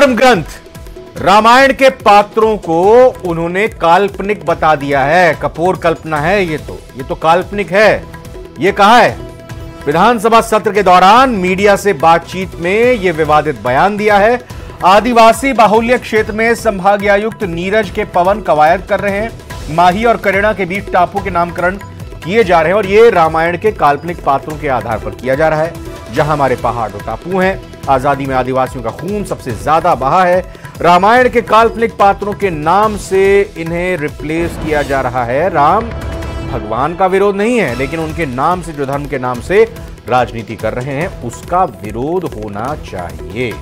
धर्म ग्रंथ रामायण के पात्रों को उन्होंने काल्पनिक बता दिया है। कपोर कल्पना है ये तो काल्पनिक है। ये कहा है विधानसभा सत्र के दौरान मीडिया से बातचीत में ये विवादित बयान दिया है। आदिवासी बाहुल्य क्षेत्र में संभागायुक्त नीरज के पवन कवायद कर रहे हैं। माही और करेड़ा के बीच टापू के नामकरण किए जा रहे हैं और ये रामायण के काल्पनिक पात्रों के आधार पर किया जा रहा है। जहां हमारे पहाड़ और टापू हैं, आजादी में आदिवासियों का खून सबसे ज्यादा बहा है। रामायण के काल्पनिक पात्रों के नाम से इन्हें रिप्लेस किया जा रहा है। राम भगवान का विरोध नहीं है, लेकिन उनके नाम से, जो धर्म के नाम से राजनीति कर रहे हैं, उसका विरोध होना चाहिए।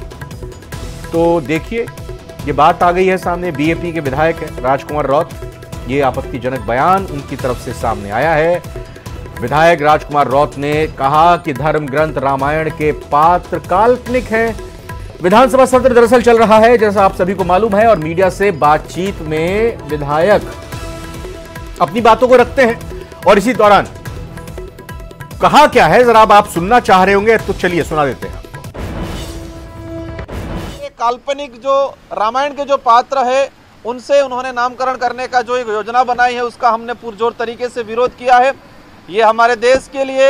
तो देखिए, ये बात आ गई है सामने। बीएपी के विधायक है राजकुमार रौत, ये आपत्तिजनक बयान उनकी तरफ से सामने आया है। विधायक राजकुमार रौत ने कहा कि धर्म ग्रंथ रामायण के पात्र काल्पनिक हैं। विधानसभा सत्र दरअसल चल रहा है, जैसा आप सभी को मालूम है, और मीडिया से बातचीत में विधायक अपनी बातों को रखते हैं। और इसी दौरान कहा क्या है, जरा आप सुनना चाह रहे होंगे, तो चलिए सुना देते हैं। काल्पनिक जो रामायण के जो पात्र है, उनसे उन्होंने नामकरण करने का जो एक योजना बनाई है, उसका हमने पुरजोर तरीके से विरोध किया है। ये हमारे देश के लिए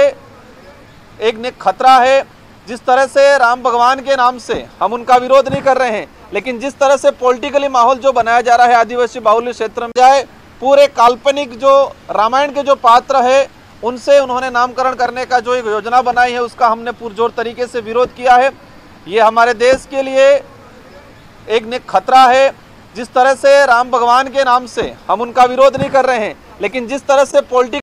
एक खतरा है। जिस तरह से राम भगवान के नाम से हम उनका विरोध नहीं कर रहे हैं, लेकिन जिस तरह से पॉलिटिकली माहौल जो बनाया जा रहा है आदिवासी बाहुल्य क्षेत्र में, जाए पूरे काल्पनिक जो रामायण के जो पात्र है, उनसे उन्होंने नामकरण करने का जो एक योजना बनाई है, उसका हमने पुरजोर तरीके से विरोध किया है। ये हमारे देश के लिए एक खतरा है। जिस तरह से राम भगवान के नाम से हम उनका विरोध नहीं कर रहे हैं, लेकिन जिस तरह से पॉलिटिकल